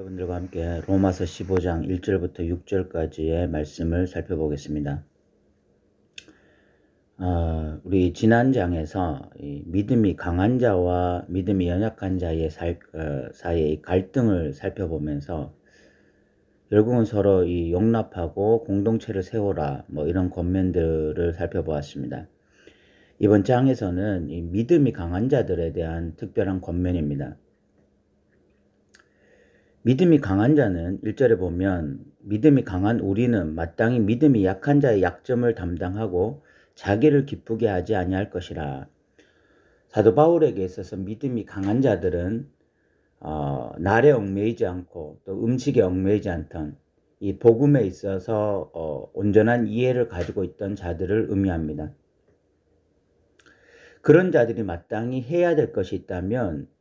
여러분들과 함께 로마서 15장 1절부터 6절까지의 말씀을 살펴보겠습니다. 우리 지난 장에서 믿음이 강한 자와 믿음이 연약한 자의 사이의 갈등을 살펴보면서 결국은 서로 용납하고 공동체를 세워라 이런 권면들을 살펴보았습니다. 이번 장에서는 믿음이 강한 자들에 대한 특별한 권면입니다. 믿음이 강한 자는 1절에 보면 믿음이 강한 우리는 마땅히 믿음이 약한 자의 약점을 담당하고 자기를 기쁘게 하지 아니할 것이라. 사도 바울에게 있어서 믿음이 강한 자들은 날에 얽매이지 않고 또 음식에 얽매이지 않던 이 복음에 있어서 온전한 이해를 가지고 있던 자들을 의미합니다. 그런 자들이 마땅히 해야 될 것이 있다면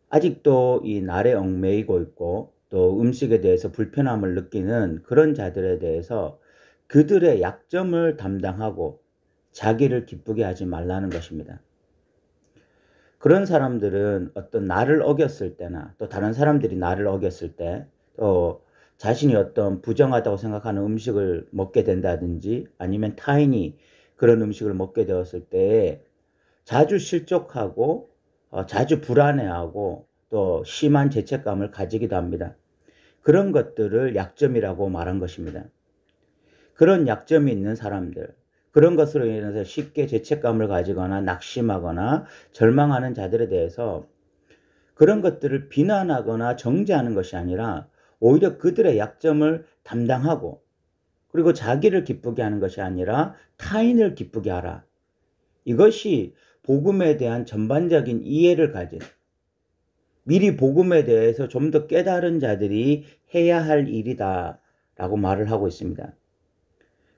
아직도 이 날에 얽매이고 있고 또 음식에 대해서 불편함을 느끼는 그런 자들에 대해서 그들의 약점을 담당하고 자기를 기쁘게 하지 말라는 것입니다. 그런 사람들은 어떤 나를 어겼을 때나 또 다른 사람들이 나를 어겼을 때 또 자신이 어떤 부정하다고 생각하는 음식을 먹게 된다든지 아니면 타인이 그런 음식을 먹게 되었을 때 자주 실족하고 자주 불안해하고 또 심한 죄책감을 가지기도 합니다. 그런 것들을 약점이라고 말한 것입니다. 그런 약점이 있는 사람들, 그런 것으로 인해서 쉽게 죄책감을 가지거나 낙심하거나 절망하는 자들에 대해서 그런 것들을 비난하거나 정죄하는 것이 아니라 오히려 그들의 약점을 담당하고 그리고 자기를 기쁘게 하는 것이 아니라 타인을 기쁘게 하라. 이것이 복음에 대한 전반적인 이해를 가진 미리 복음에 대해서 좀 더 깨달은 자들이 해야 할 일이다 라고 말을 하고 있습니다.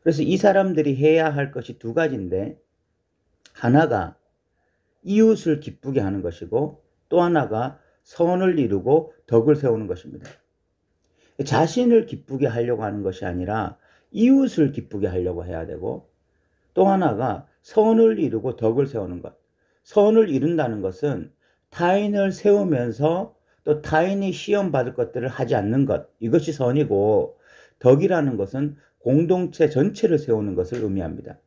그래서 이 사람들이 해야 할 것이 두 가지인데 하나가 이웃을 기쁘게 하는 것이고 또 하나가 선을 이루고 덕을 세우는 것입니다. 자신을 기쁘게 하려고 하는 것이 아니라 이웃을 기쁘게 하려고 해야 되고 또 하나가 선을 이루고 덕을 세우는 것. 선을 이룬다는 것은 타인을 세우면서 또 타인이 시험받을 것들을 하지 않는 것. 이것이 선이고 덕이라는 것은 공동체 전체를 세우는 것을 의미합니다.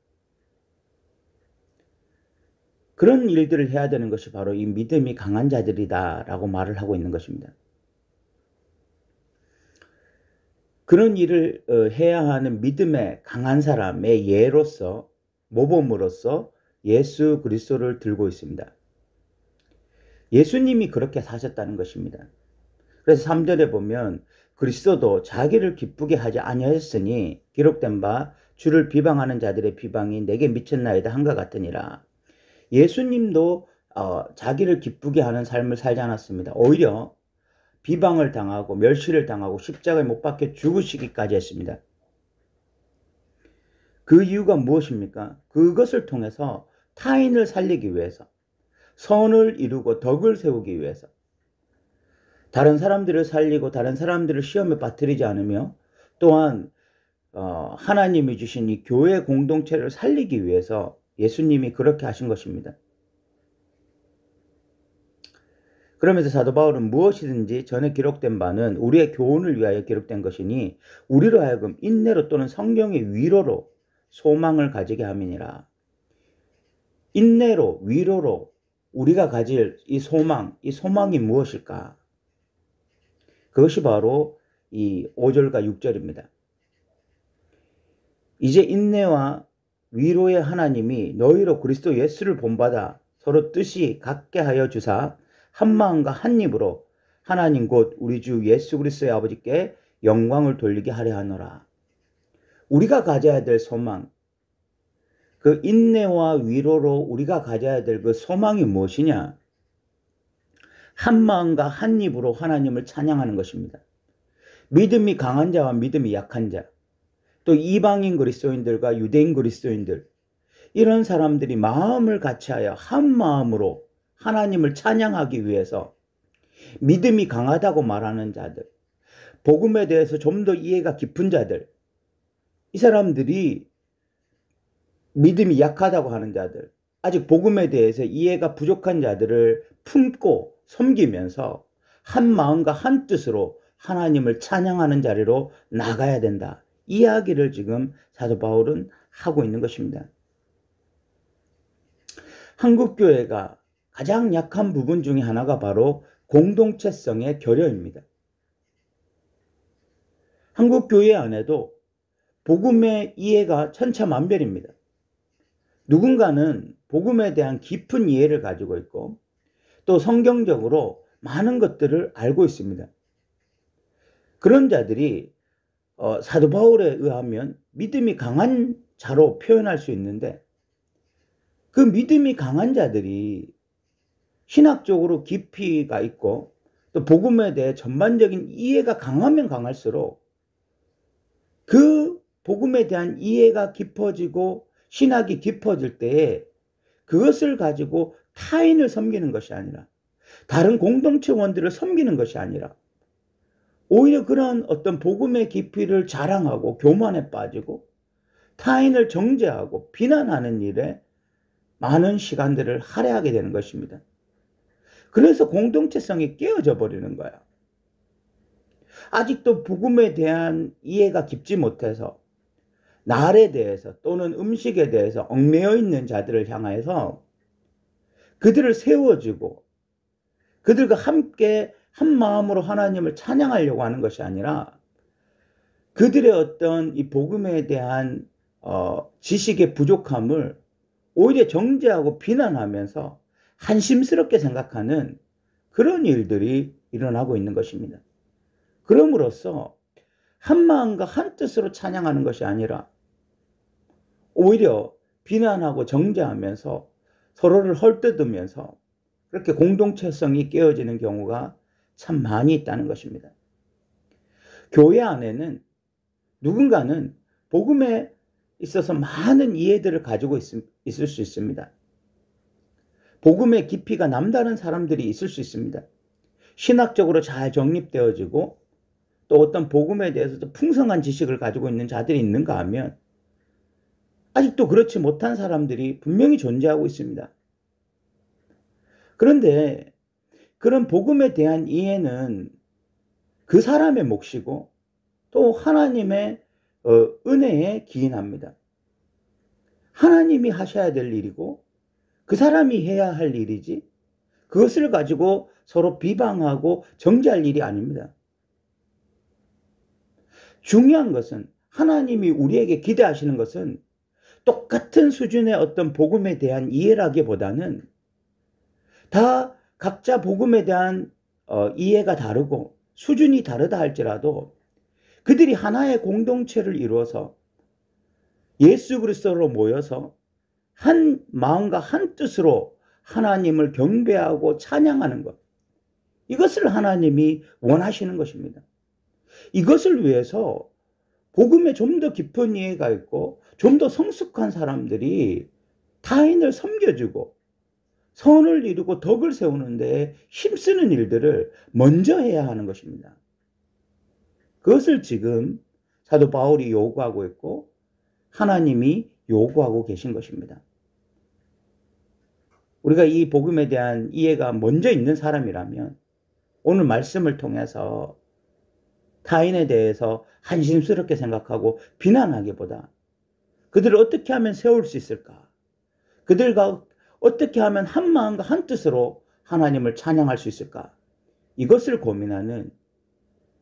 그런 일들을 해야 되는 것이 바로 이 믿음이 강한 자들이다 라고 말을 하고 있는 것입니다. 그런 일을 해야 하는 믿음의 강한 사람의 예로서 모범으로서 예수 그리스도를 들고 있습니다. 예수님이 그렇게 사셨다는 것입니다. 그래서 3절에 보면 그리스도도 자기를 기쁘게 하지 아니하였으니 기록된 바 주를 비방하는 자들의 비방이 내게 미쳤나이다 한것 같으니라. 예수님도 자기를 기쁘게 하는 삶을 살지 않았습니다. 오히려 비방을 당하고 멸시를 당하고 십자가에 못 박혀 죽으시기까지 했습니다. 그 이유가 무엇입니까? 그것을 통해서 타인을 살리기 위해서 선을 이루고 덕을 세우기 위해서 다른 사람들을 살리고 다른 사람들을 시험에 빠뜨리지 않으며 또한 하나님이 주신 이 교회 공동체를 살리기 위해서 예수님이 그렇게 하신 것입니다. 그러면서 사도 바울은 무엇이든지 전에 기록된 바는 우리의 교훈을 위하여 기록된 것이니 우리로 하여금 인내로 또는 성령의 위로로 소망을 가지게 함이니라. 인내로 위로로 우리가 가질 이 소망이 무엇일까? 그것이 바로 이 5절과 6절입니다. 이제 인내와 위로의 하나님이 너희로 그리스도 예수를 본받아 서로 뜻이 같게 하여 주사 한 마음과 한 입으로 하나님 곧 우리 주 예수 그리스도의 아버지께 영광을 돌리게 하려 하노라. 우리가 가져야 될 소망, 그 인내와 위로로 우리가 가져야 될 그 소망이 무엇이냐? 한 마음과 한 입으로 하나님을 찬양하는 것입니다. 믿음이 강한 자와 믿음이 약한 자, 또 이방인 그리스도인들과 유대인 그리스도인들, 이런 사람들이 마음을 같이하여 한 마음으로 하나님을 찬양하기 위해서 믿음이 강하다고 말하는 자들, 복음에 대해서 좀 더 이해가 깊은 자들, 이 사람들이 믿음이 약하다고 하는 자들, 아직 복음에 대해서 이해가 부족한 자들을 품고 섬기면서 한 마음과 한 뜻으로 하나님을 찬양하는 자리로 나가야 된다. 이야기를 지금 사도 바울은 하고 있는 것입니다. 한국교회가 가장 약한 부분 중에 하나가 바로 공동체성의 결여입니다. 한국교회 안에도 복음의 이해가 천차만별입니다. 누군가는 복음에 대한 깊은 이해를 가지고 있고 또 성경적으로 많은 것들을 알고 있습니다. 그런 자들이 사도 바울에 의하면 믿음이 강한 자로 표현할 수 있는데 그 믿음이 강한 자들이 신학적으로 깊이가 있고 또 복음에 대해 전반적인 이해가 강하면 강할수록 그 복음에 대한 이해가 깊어지고 신학이 깊어질 때에 그것을 가지고 타인을 섬기는 것이 아니라 다른 공동체원들을 섬기는 것이 아니라 오히려 그런 어떤 복음의 깊이를 자랑하고 교만에 빠지고 타인을 정죄하고 비난하는 일에 많은 시간들을 할애하게 되는 것입니다. 그래서 공동체성이 깨어져 버리는 거야. 아직도 복음에 대한 이해가 깊지 못해서 날에 대해서 또는 음식에 대해서 얽매여 있는 자들을 향해서 그들을 세워주고 그들과 함께 한 마음으로 하나님을 찬양하려고 하는 것이 아니라 그들의 어떤 이 복음에 대한 지식의 부족함을 오히려 정죄하고 비난하면서 한심스럽게 생각하는 그런 일들이 일어나고 있는 것입니다. 그럼으로써 한 마음과 한 뜻으로 찬양하는 것이 아니라 오히려 비난하고 정죄하면서 서로를 헐뜯으면서 그렇게 공동체성이 깨어지는 경우가 참 많이 있다는 것입니다. 교회 안에는 누군가는 복음에 있어서 많은 이해들을 가지고 있을 수 있습니다. 복음의 깊이가 남다른 사람들이 있을 수 있습니다. 신학적으로 잘 정립되어지고 또 어떤 복음에 대해서도 풍성한 지식을 가지고 있는 자들이 있는가 하면 아직도 그렇지 못한 사람들이 분명히 존재하고 있습니다. 그런데 그런 복음에 대한 이해는 그 사람의 몫이고 또 하나님의 은혜에 기인합니다. 하나님이 하셔야 될 일이고 그 사람이 해야 할 일이지 그것을 가지고 서로 비방하고 정죄할 일이 아닙니다. 중요한 것은 하나님이 우리에게 기대하시는 것은 똑같은 수준의 어떤 복음에 대한 이해라기보다는 다 각자 복음에 대한 이해가 다르고 수준이 다르다 할지라도 그들이 하나의 공동체를 이루어서 예수 그리스도로 모여서 한 마음과 한 뜻으로 하나님을 경배하고 찬양하는 것, 이것을 하나님이 원하시는 것입니다. 이것을 위해서 복음에 좀 더 깊은 이해가 있고 좀 더 성숙한 사람들이 타인을 섬겨주고 선을 이루고 덕을 세우는 데 힘쓰는 일들을 먼저 해야 하는 것입니다. 그것을 지금 사도 바울이 요구하고 있고 하나님이 요구하고 계신 것입니다. 우리가 이 복음에 대한 이해가 먼저 있는 사람이라면 오늘 말씀을 통해서 타인에 대해서 한심스럽게 생각하고 비난하기보다 그들을 어떻게 하면 세울 수 있을까? 그들과 어떻게 하면 한 마음과 한 뜻으로 하나님을 찬양할 수 있을까? 이것을 고민하는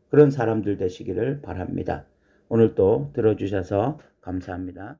그런 사람들 되시기를 바랍니다. 오늘도 들어주셔서 감사합니다.